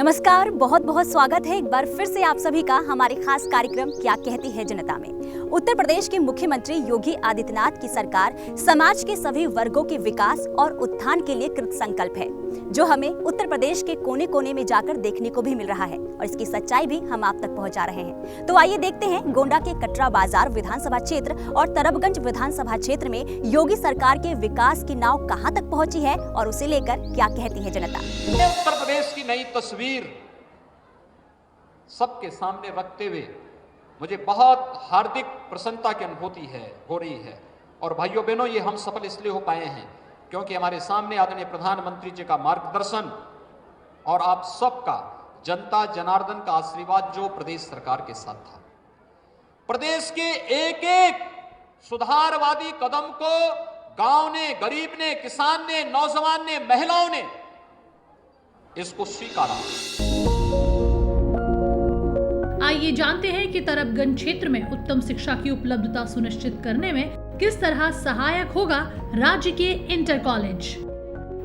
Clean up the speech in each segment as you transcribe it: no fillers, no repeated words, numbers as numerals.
नमस्कार, बहुत बहुत स्वागत है एक बार फिर से आप सभी का हमारे खास कार्यक्रम क्या कहती है जनता में। उत्तर प्रदेश के मुख्यमंत्री योगी आदित्यनाथ की सरकार समाज के सभी वर्गों के विकास और उत्थान के लिए कृत संकल्प है, जो हमें उत्तर प्रदेश के कोने कोने में जाकर देखने को भी मिल रहा है और इसकी सच्चाई भी हम आप तक पहुंचा रहे हैं। तो आइए देखते हैं गोंडा के कटरा बाजार विधानसभा क्षेत्र और तरबगंज विधानसभा क्षेत्र में योगी सरकार के विकास की नाव कहां तक पहुंची है और उसे लेकर क्या कहती है जनता। उत्तर प्रदेश की नई तस्वीर सबके सामने रखते हुए मुझे बहुत हार्दिक प्रसन्नता की अनुभूति हो रही है। और भाइयों बहनों, ये हम सफल इसलिए हो पाए हैं क्योंकि हमारे सामने आदरणीय प्रधानमंत्री जी का मार्गदर्शन और आप सबका जनता जनार्दन का आशीर्वाद जो प्रदेश सरकार के साथ था। प्रदेश के एक एक सुधारवादी कदम को गांव ने, गरीब ने, किसान ने, नौजवान ने, महिलाओं ने इसको स्वीकारा। आइए जानते हैं कि तरबगंज क्षेत्र में उत्तम शिक्षा की उपलब्धता सुनिश्चित करने में किस तरह सहायक होगा राज्य के इंटर कॉलेज।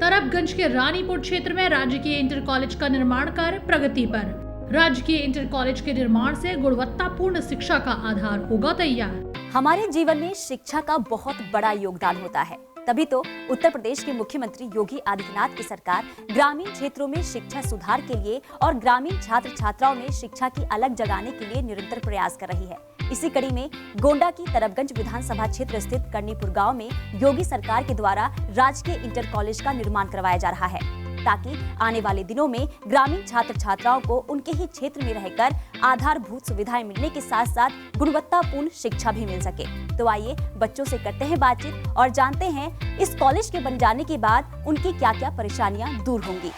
तरबगंज के रानीपुर क्षेत्र में राज्य के इंटर कॉलेज का निर्माण कार्य प्रगति पर। राज्य के इंटर कॉलेज के निर्माण से गुणवत्तापूर्ण शिक्षा का आधार होगा तैयार। हमारे जीवन में शिक्षा का बहुत बड़ा योगदान होता है, तभी तो उत्तर प्रदेश के मुख्यमंत्री योगी आदित्यनाथ की सरकार ग्रामीण क्षेत्रों में शिक्षा सुधार के लिए और ग्रामीण छात्र छात्राओं में शिक्षा की अलग जगाने के लिए निरंतर प्रयास कर रही है। इसी कड़ी में गोंडा की तरबगंज विधानसभा क्षेत्र स्थित कर्णीपुर गांव में योगी सरकार के द्वारा राजकीय इंटर कॉलेज का निर्माण करवाया जा रहा है, ताकि आने वाले दिनों में ग्रामीण छात्र छात्राओं को उनके ही क्षेत्र में रहकर आधारभूत सुविधाएं मिलने के साथ साथ गुणवत्तापूर्ण शिक्षा भी मिल सके। तो आइए बच्चों से करते हैं बातचीत और जानते हैं इस कॉलेज के बन जाने के बाद उनकी क्या-क्या परेशानियां दूर होंगी।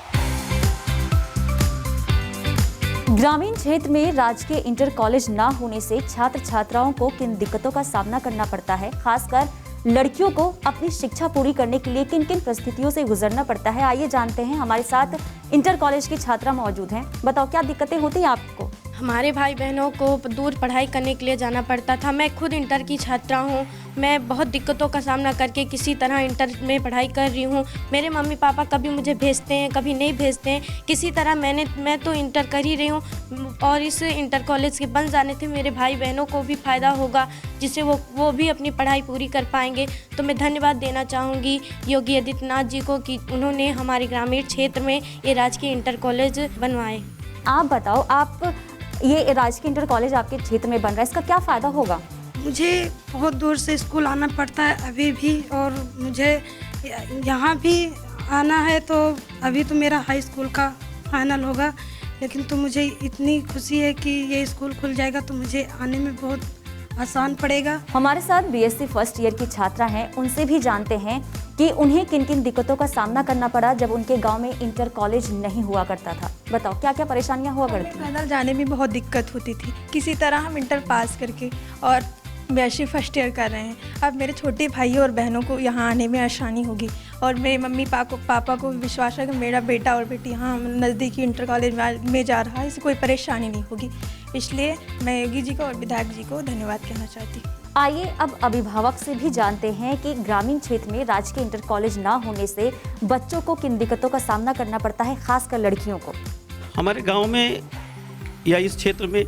ग्रामीण क्षेत्र में राजकीय इंटर कॉलेज न होने से छात्र छात्राओं को किन दिक्कतों का सामना करना पड़ता है, खासकर लड़कियों को अपनी शिक्षा पूरी करने के लिए किन किन परिस्थितियों से गुजरना पड़ता है। आइए जानते हैं, हमारे साथ इंटर कॉलेज की छात्रा मौजूद हैं। बताओ क्या दिक्कतें होती हैं आपको। हमारे भाई बहनों को दूर पढ़ाई करने के लिए जाना पड़ता था। मैं खुद इंटर की छात्रा हूँ। मैं बहुत दिक्कतों का सामना करके किसी तरह इंटर में पढ़ाई कर रही हूँ। मेरे मम्मी पापा कभी मुझे भेजते हैं, कभी नहीं भेजते हैं। किसी तरह मैं तो इंटर कर ही रही हूँ और इस इंटर कॉलेज के बन जाने से मेरे भाई बहनों को भी फ़ायदा होगा, जिससे वो भी अपनी पढ़ाई पूरी कर पाएंगे। तो मैं धन्यवाद देना चाहूँगी योगी आदित्यनाथ जी को कि उन्होंने हमारे ग्रामीण क्षेत्र में ये राजकीय इंटर कॉलेज बनवाए। आप बताओ, आप ये राजकीय इंटर कॉलेज आपके क्षेत्र में बन रहा है, इसका क्या फ़ायदा होगा। मुझे बहुत दूर से स्कूल आना पड़ता है अभी भी, और मुझे यहाँ भी आना है। तो अभी तो मेरा हाई स्कूल का फाइनल होगा, लेकिन तो मुझे इतनी खुशी है कि ये स्कूल खुल जाएगा तो मुझे आने में बहुत आसान पड़ेगा। हमारे साथ बीएससी फर्स्ट ईयर की छात्रा हैं, उनसे भी जानते हैं कि उन्हें किन किन दिक्कतों का सामना करना पड़ा जब उनके गांव में इंटर कॉलेज नहीं हुआ करता था। बताओ क्या क्या परेशानियां हुआ करती। पैदल जाने में बहुत दिक्कत होती थी। किसी तरह हम इंटर पास करके और बीएससी फर्स्ट ईयर कर रहे हैं। अब मेरे छोटे भाई और बहनों को यहाँ आने में आसानी होगी और मेरे मम्मी पापा को विश्वास है कि मेरा बेटा और बेटी यहाँ नज़दीकी इंटर कॉलेज में जा रहा है, इससे कोई परेशानी नहीं होगी। इसलिए मैं योगी जी को और विधायक जी को धन्यवाद कहना चाहती हूँ। आइए अब अभिभावक से भी जानते हैं कि ग्रामीण क्षेत्र में राजकीय इंटर कॉलेज ना होने से बच्चों को किन दिक्कतों का सामना करना पड़ता है, खासकर लड़कियों को। हमारे गांव में या इस क्षेत्र में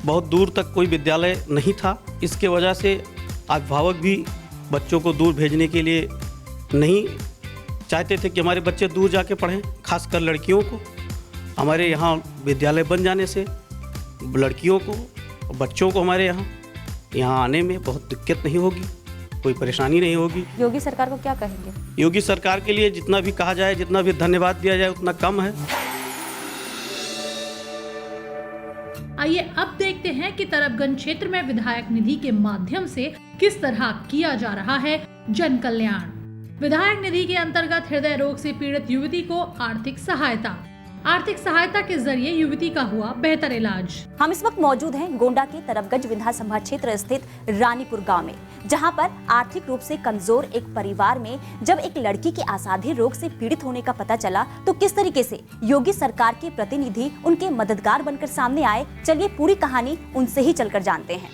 बहुत दूर तक कोई विद्यालय नहीं था। इसके वजह से अभिभावक भी बच्चों को दूर भेजने के लिए नहीं चाहते थे कि हमारे बच्चे दूर जाके पढ़ें, खासकर लड़कियों को। हमारे यहाँ विद्यालय बन जाने से लड़कियों को, बच्चों को हमारे यहाँ आने में बहुत दिक्कत नहीं होगी, कोई परेशानी नहीं होगी। योगी सरकार को क्या कहेंगे। योगी सरकार के लिए जितना भी कहा जाए, जितना भी धन्यवाद दिया जाए उतना कम है। आइए अब देखते हैं कि तरबगंज क्षेत्र में विधायक निधि के माध्यम से किस तरह किया जा रहा है जन कल्याण। विधायक निधि के अंतर्गत हृदय रोग से पीड़ित युवती को आर्थिक सहायता के जरिए युवती का हुआ बेहतर इलाज। हम इस वक्त मौजूद हैं गोंडा के तरबगंज विधानसभा क्षेत्र स्थित रानीपुर गांव में, जहां पर आर्थिक रूप से कमजोर एक परिवार में जब एक लड़की के असाध्य रोग से पीड़ित होने का पता चला तो किस तरीके से योगी सरकार के प्रतिनिधि उनके मददगार बनकर सामने आए। चलिए पूरी कहानी उनसे ही चलकर जानते हैं।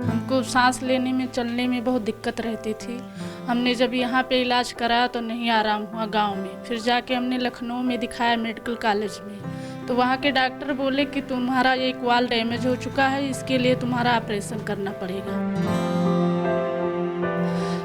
हमको हमको सांस लेने में चलने में बहुत दिक्कत रहती थी। हमने जब यहाँ पे इलाज कराया तो नहीं आराम हुआ गांव में, फिर जाके हमने लखनऊ में दिखाया मेडिकल कॉलेज में, तो वहाँ के डॉक्टर बोले कि तुम्हारा एक वाल डैमेज हो चुका है, इसके लिए तुम्हारा ऑपरेशन करना पड़ेगा।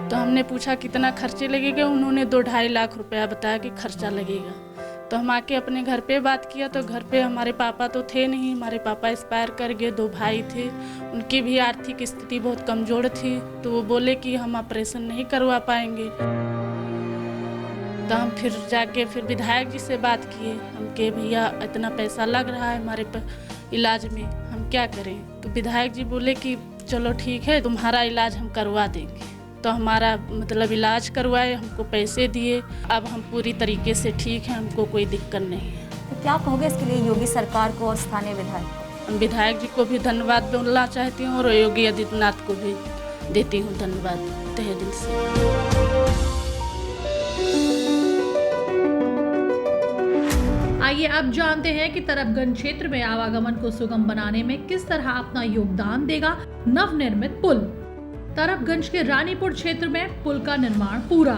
तो हमने पूछा कितना खर्चे लगेगा, उन्होंने 2-2.5 लाख रुपया बताया कि खर्चा लगेगा। तो हम आके अपने घर पे बात किया तो घर पे हमारे पापा तो थे नहीं, हमारे पापा एक्सपायर कर गए, 2 भाई थे, उनकी भी आर्थिक स्थिति बहुत कमज़ोर थी, तो वो बोले कि हम ऑपरेशन नहीं करवा पाएंगे। तो हम फिर जाके विधायक जी से बात किए, हम के भैया इतना पैसा लग रहा है हमारे इलाज में, हम क्या करें। तो विधायक जी बोले कि चलो ठीक है, तुम्हारा इलाज हम करवा देंगे। तो हमारा मतलब इलाज करवाए, हमको पैसे दिए, अब हम पूरी तरीके से ठीक हैं, हमको कोई दिक्कत नहीं है। तो क्या कहोगे इसके लिए योगी सरकार को और स्थानीय विधायक को? हम विधायक जी को भी धन्यवाद बोलना चाहती हूँ और योगी आदित्यनाथ को भी देती हूँ धन्यवाद तहे दिल से। आइए अब जानते हैं कि तरबगंज क्षेत्र में आवागमन को सुगम बनाने में किस तरह अपना योगदान देगा नवनिर्मित पुल। तरबगंज के रानीपुर क्षेत्र में पुल का निर्माण पूरा।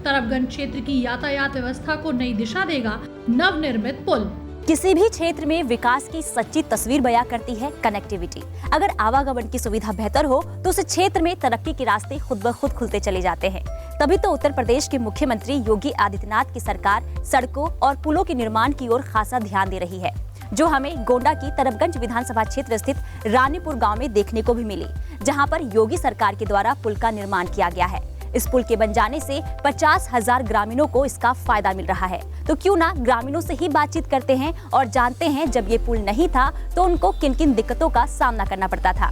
तरबगंज क्षेत्र की यातायात व्यवस्था को नई दिशा देगा नवनिर्मित पुल। किसी भी क्षेत्र में विकास की सच्ची तस्वीर बयां करती है कनेक्टिविटी। अगर आवागमन की सुविधा बेहतर हो तो उस क्षेत्र में तरक्की के रास्ते खुद ब खुद खुलते चले जाते हैं। तभी तो उत्तर प्रदेश के मुख्यमंत्री योगी आदित्यनाथ की सरकार सड़कों और पुलों के निर्माण की ओर खासा ध्यान दे रही है, जो हमें गोंडा की तरबगंज विधानसभा क्षेत्र स्थित रानीपुर गांव में देखने को भी मिली, जहां पर योगी सरकार के द्वारा पुल का निर्माण किया गया है। इस पुल के बन जाने से 50,000 ग्रामीणों को इसका फायदा मिल रहा है। तो क्यों ना ग्रामीणों से ही बातचीत करते हैं और जानते हैं जब ये पुल नहीं था तो उनको किन किन दिक्कतों का सामना करना पड़ता था।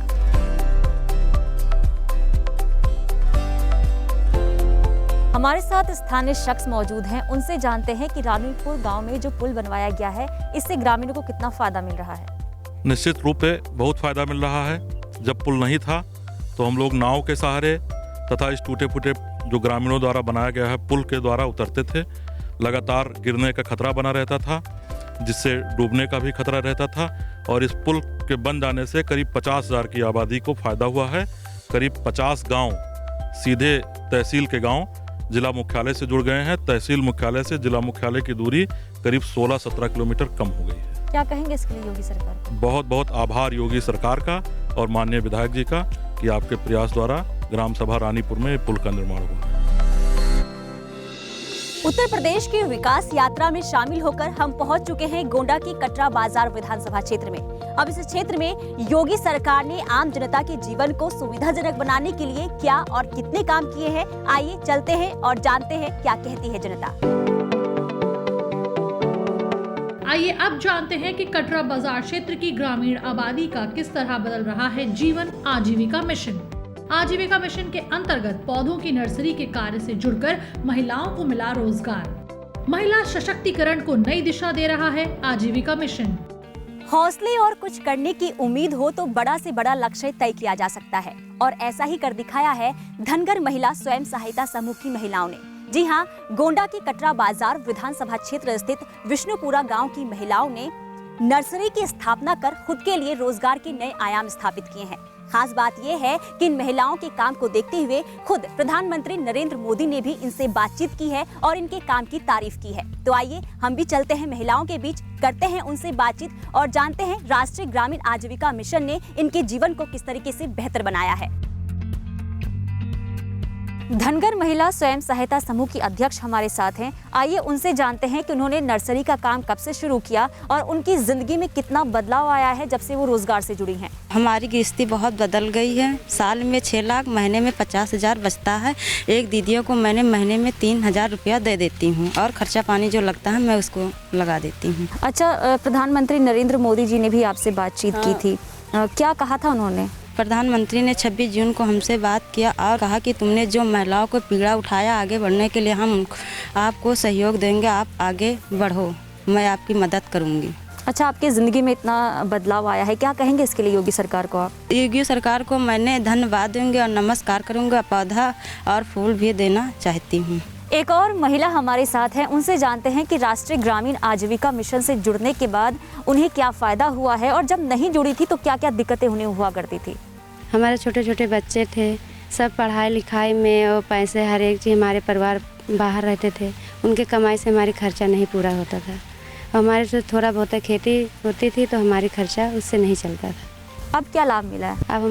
हमारे साथ स्थानीय शख्स मौजूद हैं, उनसे जानते हैं कि रानीपुर गांव में जो पुल बनवाया गया है इससे ग्रामीणों को कितना फायदा मिल रहा है। निश्चित रूप से बहुत फायदा मिल रहा है। जब पुल नहीं था तो हम लोग नाव के सहारे तथा इस टूटे फूटे जो ग्रामीणों द्वारा बनाया गया है पुल के द्वारा उतरते थे। लगातार गिरने का खतरा बना रहता था, जिससे डूबने का भी खतरा रहता था। और इस पुल के बन जाने से करीब 50,000 की आबादी को फायदा हुआ है। करीब 50 गांव सीधे तहसील के गांव जिला मुख्यालय से जुड़ गए हैं। तहसील मुख्यालय से जिला मुख्यालय की दूरी करीब 16-17 किलोमीटर कम हो गई है। क्या कहेंगे इसके लिए योगी सरकार को? बहुत बहुत आभार योगी सरकार का और माननीय विधायक जी का कि आपके प्रयास द्वारा ग्राम सभा रानीपुर में पुल का निर्माण हुआ। उत्तर प्रदेश की विकास यात्रा में शामिल होकर हम पहुंच चुके हैं गोंडा की कटरा बाजार विधानसभा क्षेत्र में। अब इस क्षेत्र में योगी सरकार ने आम जनता के जीवन को सुविधाजनक बनाने के लिए क्या और कितने काम किए हैं, आइए चलते हैं और जानते हैं क्या कहती है जनता। आइए अब जानते हैं कि कटरा बाजार क्षेत्र की ग्रामीण आबादी का किस तरह बदल रहा है जीवन आजीविका मिशन। आजीविका मिशन के अंतर्गत पौधों की नर्सरी के कार्य से जुड़कर महिलाओं को मिला रोजगार। महिला सशक्तिकरण को नई दिशा दे रहा है आजीविका मिशन। हौसले और कुछ करने की उम्मीद हो तो बड़ा से बड़ा लक्ष्य तय किया जा सकता है, और ऐसा ही कर दिखाया है धनगर महिला स्वयं सहायता समूह की महिलाओं ने। जी हाँ, गोंडा की कटरा बाजार विधानसभा क्षेत्र स्थित विष्णुपुरा गांव की महिलाओं ने नर्सरी की स्थापना कर खुद के लिए रोजगार के नए आयाम स्थापित किए हैं। खास बात यह है कि इन महिलाओं के काम को देखते हुए खुद प्रधानमंत्री नरेंद्र मोदी ने भी इनसे बातचीत की है और इनके काम की तारीफ की है। तो आइए हम भी चलते हैं महिलाओं के बीच, करते हैं उनसे बातचीत और जानते हैं राष्ट्रीय ग्रामीण आजीविका मिशन ने इनके जीवन को किस तरीके से बेहतर बनाया है। धनगर महिला स्वयं सहायता समूह की अध्यक्ष हमारे साथ हैं। आइए उनसे जानते हैं कि उन्होंने नर्सरी का काम कब से शुरू किया और उनकी जिंदगी में कितना बदलाव आया है जब से वो रोजगार से जुड़ी हैं। हमारी गृहस्थी बहुत बदल गई है। साल में 6 लाख, महीने में 50,000 बचता है। एक दीदियों को मैंने महीने में 3,000 रुपया दे देती हूँ और खर्चा पानी जो लगता है मैं उसको लगा देती हूँ। अच्छा, प्रधानमंत्री नरेंद्र मोदी जी ने भी आपसे बातचीत की थी, क्या कहा था उन्होंने? प्रधानमंत्री ने 26 जून को हमसे बात किया और कहा कि तुमने जो महिलाओं को पीड़ा उठाया, आगे बढ़ने के लिए हम आपको सहयोग देंगे, आप आगे बढ़ो, मैं आपकी मदद करूंगी। अच्छा, आपकी ज़िंदगी में इतना बदलाव आया है, क्या कहेंगे इसके लिए योगी सरकार को आप? योगी सरकार को मैंने धन्यवाद दूंगी और नमस्कार करूंगा। पौधा और फूल भी देना चाहती हूँ। एक और महिला हमारे साथ हैं, उनसे जानते हैं कि राष्ट्रीय ग्रामीण आजीविका मिशन से जुड़ने के बाद उन्हें क्या फ़ायदा हुआ है और जब नहीं जुड़ी थी तो क्या क्या दिक्कतें उन्हें हुआ करती थी। हमारे छोटे छोटे बच्चे थे, सब पढ़ाई लिखाई में और पैसे हर एक चीज़, हमारे परिवार बाहर रहते थे, उनके कमाई से हमारी खर्चा नहीं पूरा होता था। हमारे से थोड़ा बहुत खेती होती थी तो हमारी खर्चा उससे नहीं चलता था। अब क्या लाभ मिला है? अब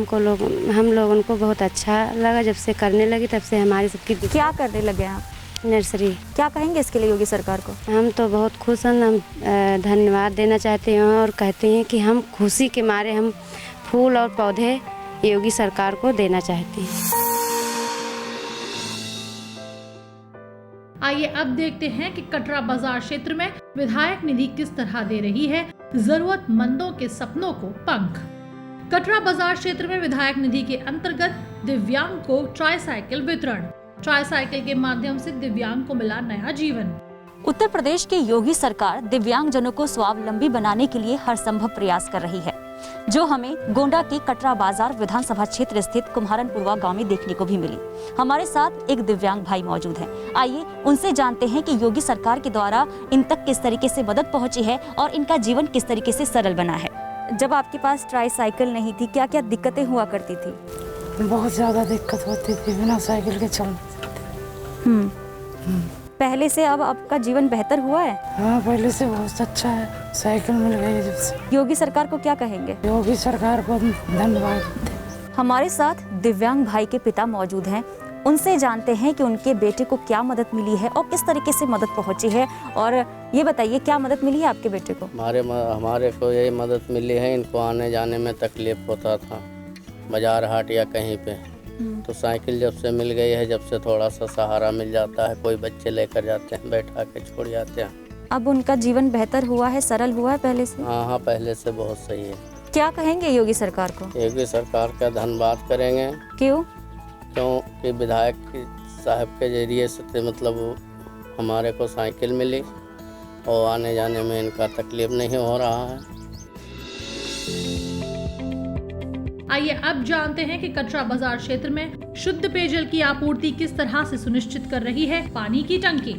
हम लोगों को बहुत अच्छा लगा, जब से करने लगी तब से हमारी सबकी। क्या करने लगे आप? नर्सरी। क्या कहेंगे इसके लिए योगी सरकार को? हम तो बहुत खुश हैं, हम धन्यवाद देना चाहते हैं और कहते हैं कि हम खुशी के मारे हम फूल और पौधे योगी सरकार को देना चाहते हैं। आइए अब देखते हैं कि कटरा बाजार क्षेत्र में विधायक निधि किस तरह दे रही है जरूरतमंदों के सपनों को पंख। कटरा बाजार क्षेत्र में विधायक निधि के अंतर्गत दिव्यांग को ट्राईसाइकिल वितरण। ट्राईसाइकिल के माध्यम से दिव्यांग को मिला नया जीवन। उत्तर प्रदेश की योगी सरकार दिव्यांगजनों को स्वावलंबी बनाने के लिए हर संभव प्रयास कर रही है, जो हमें गोंडा के कटरा बाजार विधानसभा क्षेत्र स्थित कुम्हारनपुरवा गांव में देखने को भी मिली। हमारे साथ एक दिव्यांग भाई मौजूद हैं। आइए उनसे जानते हैं कि योगी सरकार के द्वारा इन तक किस तरीके से मदद पहुंची है और इनका जीवन किस तरीके से सरल बना है। जब आपके पास ट्राईसाइकिल नहीं थी, क्या क्या दिक्कतें हुआ करती थी? बहुत ज़्यादा दिक्कत होती थी, बिना साइकिल के चल नहीं सकते। पहले से अब आपका जीवन बेहतर हुआ है? हाँ, पहले से बहुत अच्छा है, साइकिल मिल गई है जब से। योगी सरकार को क्या कहेंगे? योगी सरकार को धन्यवाद देते हैं। हमारे साथ दिव्यांग भाई के पिता मौजूद हैं। उनसे जानते हैं कि उनके बेटे को क्या मदद मिली है और किस तरीके से मदद पहुंची है। और ये बताइए, क्या मदद मिली है आपके बेटे को? हमारे को यही मदद मिली है, इनको आने जाने में तकलीफ होता था, बाजार हाट या कहीं पे, तो साइकिल जब से मिल गई है, जब से थोड़ा सा सहारा मिल जाता है, कोई बच्चे लेकर जाते हैं, बैठा के छोड़ जाते हैं। अब उनका जीवन बेहतर हुआ है, सरल हुआ है पहले से? हाँ, पहले से बहुत सही है। क्या कहेंगे योगी सरकार को? योगी सरकार का धन्यवाद करेंगे। क्योंकि विधायक साहब के जरिए से मतलब हमारे को साइकिल मिली और आने जाने में इनका तकलीफ नहीं हो रहा है। आइए अब जानते हैं कि कटरा बाजार क्षेत्र में शुद्ध पेयजल की आपूर्ति किस तरह से सुनिश्चित कर रही है पानी की टंकी।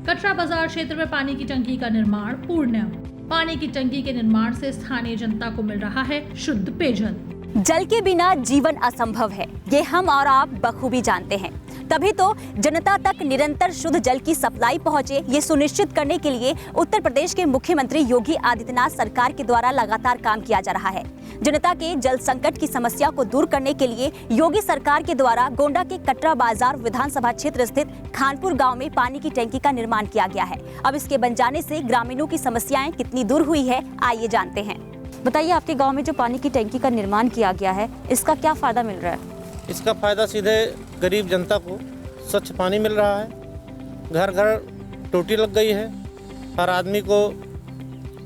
कटरा बाजार क्षेत्र में पानी की टंकी का निर्माण पूर्ण। पानी की टंकी के निर्माण से स्थानीय जनता को मिल रहा है शुद्ध पेयजल। जल के बिना जीवन असंभव है, ये हम और आप बखूबी जानते हैं। तभी तो जनता तक निरंतर शुद्ध जल की सप्लाई पहुंचे, ये सुनिश्चित करने के लिए उत्तर प्रदेश के मुख्यमंत्री योगी आदित्यनाथ सरकार के द्वारा लगातार काम किया जा रहा है। जनता के जल संकट की समस्या को दूर करने के लिए योगी सरकार के द्वारा गोंडा के कटरा बाजार विधानसभा क्षेत्र स्थित खानपुर गांव में पानी की टंकी का निर्माण किया गया है। अब इसके बन जाने से ग्रामीणों की समस्याएं कितनी दूर हुई है, आइए जानते हैं। बताइए, आपके गाँव में जो पानी की टंकी का निर्माण किया गया है, इसका क्या फायदा मिल रहा है? इसका फ़ायदा सीधे गरीब जनता को स्वच्छ पानी मिल रहा है, घर घर टोटी लग गई है, हर आदमी को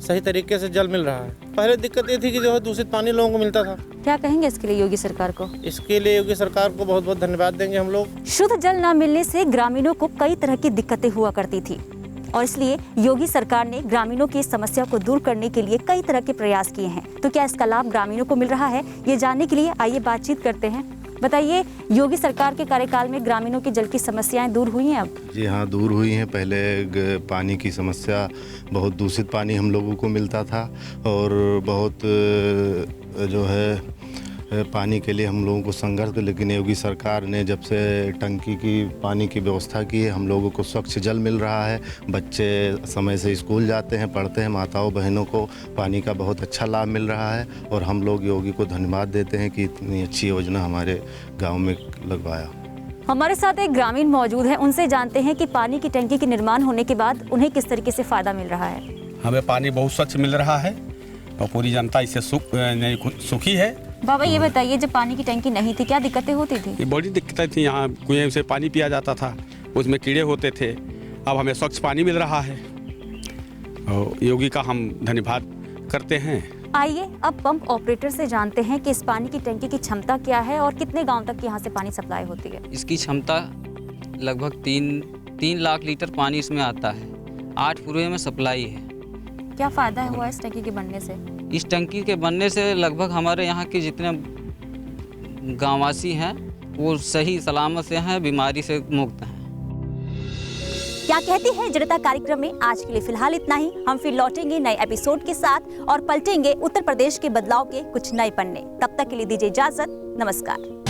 सही तरीके से जल मिल रहा है। पहले दिक्कत ये थी कि जो है दूषित पानी लोगों को मिलता था। क्या कहेंगे इसके लिए योगी सरकार को? इसके लिए योगी सरकार को बहुत बहुत धन्यवाद देंगे हम लोग। शुद्ध जल न मिलने से ग्रामीणों को कई तरह की दिक्कतें हुआ करती थी और इसलिए योगी सरकार ने ग्रामीणों की इस समस्या को दूर करने के लिए कई तरह के प्रयास किए हैं। तो क्या इसका लाभ ग्रामीणों को मिल रहा है, ये जानने के लिए आइए बातचीत करते हैं। बताइए, योगी सरकार के कार्यकाल में ग्रामीणों की जल की समस्याएं दूर हुई हैं अब? जी हाँ, दूर हुई हैं। पहले पानी की समस्या, बहुत दूषित पानी हम लोगों को मिलता था और बहुत जो है पानी के लिए हम लोगों को संघर्ष, लेकिन योगी सरकार ने जब से टंकी की पानी की व्यवस्था की है, हम लोगों को स्वच्छ जल मिल रहा है। बच्चे समय से स्कूल जाते हैं, पढ़ते हैं, माताओं बहनों को पानी का बहुत अच्छा लाभ मिल रहा है और हम लोग योगी को धन्यवाद देते हैं कि इतनी अच्छी योजना हमारे गांव में लगवाया। हमारे साथ एक ग्रामीण मौजूद है, उनसे जानते हैं कि पानी की टंकी के निर्माण होने के बाद उन्हें किस तरीके से फायदा मिल रहा है। हमें पानी बहुत स्वच्छ मिल रहा है और पूरी जनता इससे सुखी है। बाबा, ये बताइए, जब पानी की टंकी नहीं थी क्या दिक्कतें होती थी? ये बड़ी दिक्कतें थी। यहाँ कुएं से पानी पिया जाता था, उसमें कीड़े होते थे। अब हमें स्वच्छ पानी मिल रहा है और योगी का हम धन्यवाद करते हैं। आइए अब पंप ऑपरेटर से जानते हैं कि इस पानी की टंकी की क्षमता क्या है और कितने गांव तक यहाँ से पानी सप्लाई होती है। इसकी क्षमता लगभग 3 लाख लीटर पानी इसमें आता है। 8 पूरे में सप्लाई है। क्या फायदा हुआ इस टंकी के बनने से? इस टंकी के बनने से लगभग हमारे यहाँ के जितने गांववासी हैं वो सही सलामत से हैं, बीमारी से मुक्त हैं। क्या कहती है जनता कार्यक्रम में आज के लिए फिलहाल इतना ही। हम फिर लौटेंगे नए एपिसोड के साथ और पलटेंगे उत्तर प्रदेश के बदलाव के कुछ नए पन्ने। तब तक के लिए दीजिए इजाजत। नमस्कार।